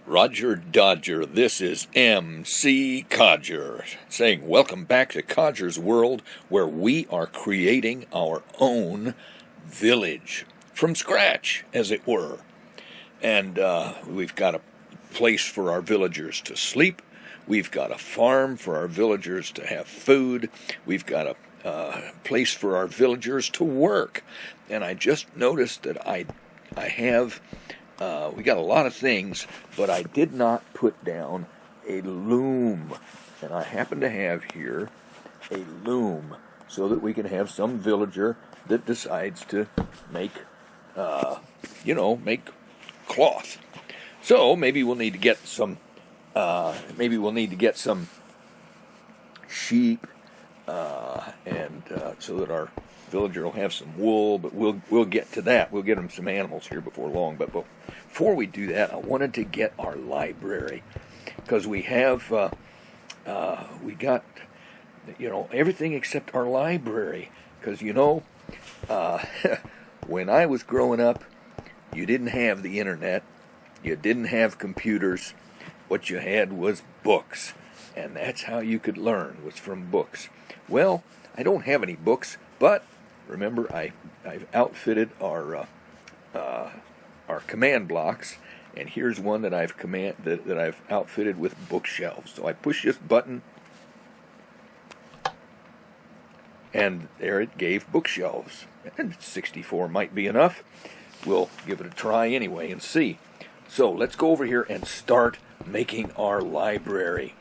Roger Dodger, this is MC Codger, saying welcome back to Codger's World, where we are creating our own village, from scratch, as it were. And we've got a place for our villagers to sleep, we've got a farm for our villagers to have food, we've got a place for our villagers to work. And I just noticed that I have... we got a lot of things, but I did not put down a loom. And I happen to have here a loom so that we can have some villager that decides to make, make cloth. So maybe we'll need to get some, sheep, and so that our villager will have some wool, but we'll get to that. We'll get him some animals here before long. But before we do that, I wanted to get our library, because we have we got everything except our library. Because when I was growing up, you didn't have the internet, you didn't have computers. What you had was books, and that's how you could learn, was from books. Well, I don't have any books, but remember, I've outfitted our command blocks, and here's one that I've outfitted with bookshelves. So I push this button, and there it gave bookshelves. And 64 might be enough. We'll give it a try anyway and see. So let's go over here and start making our library.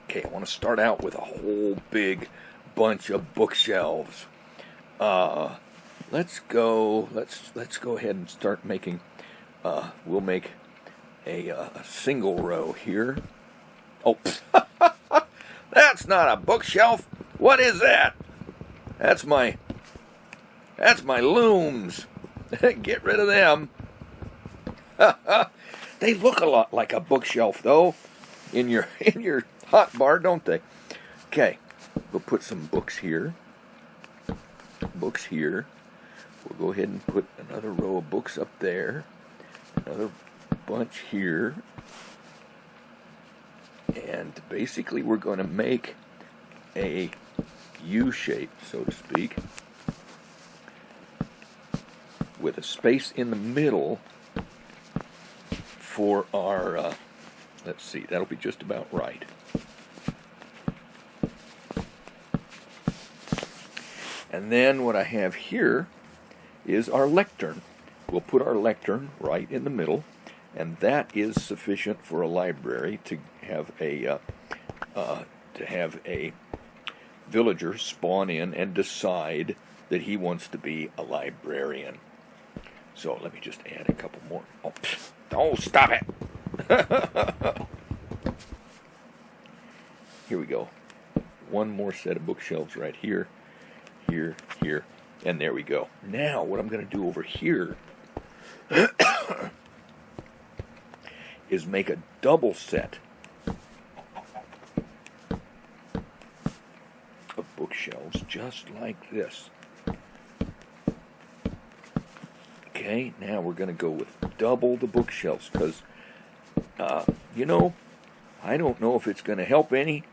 Okay, I want to start out with a whole big bunch of bookshelves. Let's go ahead and start making. We'll make a single row here. Oh, that's not a bookshelf. What is that? That's my looms. Get rid of them. They look a lot like a bookshelf, though, in your hot bar, don't they? Okay, we'll put some books here. Books here. We'll go ahead and put another row of books up there. Another bunch here. And basically we're going to make a U shape, so to speak, with a space in the middle for our, let's see, that'll be just about right. And then what I have here is our lectern. We'll put our lectern right in the middle, and that is sufficient for a library to have a villager spawn in and decide that he wants to be a librarian. So let me just add a couple more. Oh, stop it! Here we go. One more set of bookshelves right here. Here, and there we go. Now, what I'm going to do over here is make a double set of bookshelves, just like this. Okay, now we're going to go with double the bookshelves, because, I don't know if it's going to help any,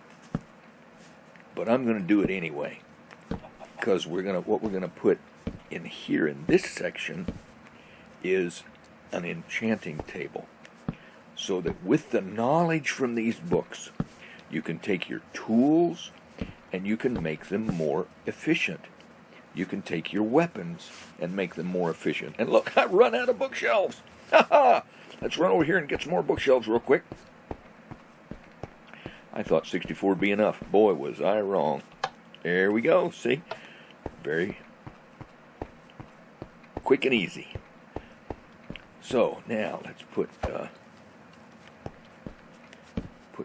but I'm going to do it anyway. Because what we're gonna put in here in this section is an enchanting table, so that with the knowledge from these books, you can take your tools and you can make them more efficient. You can take your weapons and make them more efficient. And look, I run out of bookshelves. Let's run over here and get some more bookshelves real quick. I thought 64 would be enough. Boy, was I wrong. There we go. See? Very quick and easy. So now let's put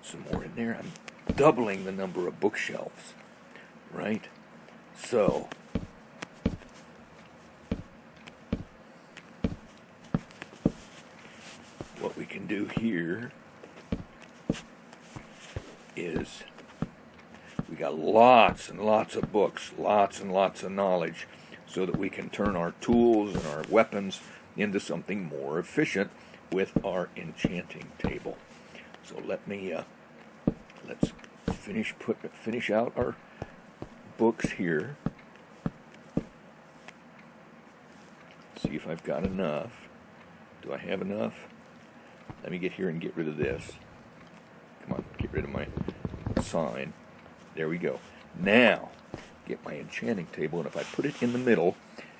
some more in there. I'm doubling the number of bookshelves, right? So what we can do here is, we got lots and lots of books, lots and lots of knowledge, so that we can turn our tools and our weapons into something more efficient with our enchanting table. So let's finish out our books here. See if I've got enough. Do I have enough? Let me get here and get rid of this. Come on, get rid of my sign. There we go. Now, get my enchanting table, and if I put it in the middle,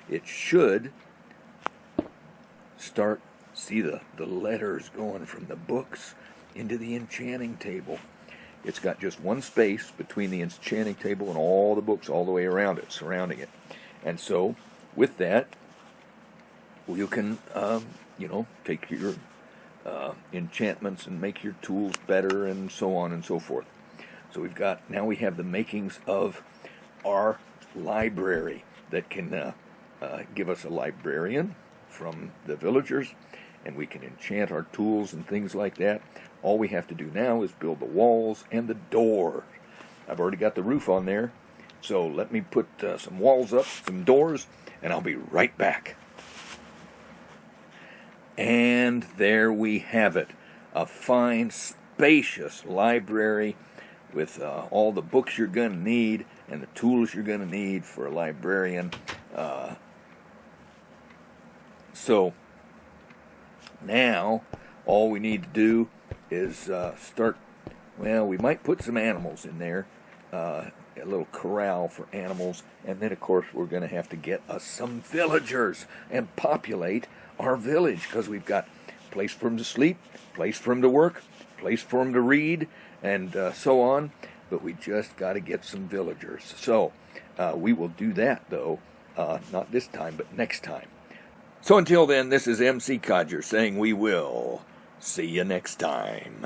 it should start, see the letters going from the books into the enchanting table. It's got just one space between the enchanting table and all the books all the way around it, surrounding it. And so, with that, you can, take your enchantments and make your tools better and so on and so forth. So now we have the makings of our library that can give us a librarian from the villagers, and we can enchant our tools and things like that. All we have to do now is build the walls and the door. I've already got the roof on there, so let me put some walls up, some doors, and I'll be right back. And there we have it, a fine, spacious library with all the books you're going to need and the tools you're going to need for a librarian. So now all we need to do is start, we might put some animals in there, a little corral for animals, and then of course we're going to have to get us some villagers and populate our village, because we've got a place for them to sleep, place for them to work, place for them to read, and so on. But we just got to get some villagers. So we will do that, though, not this time, but next time. So until then, this is MC Codger saying we will see you next time.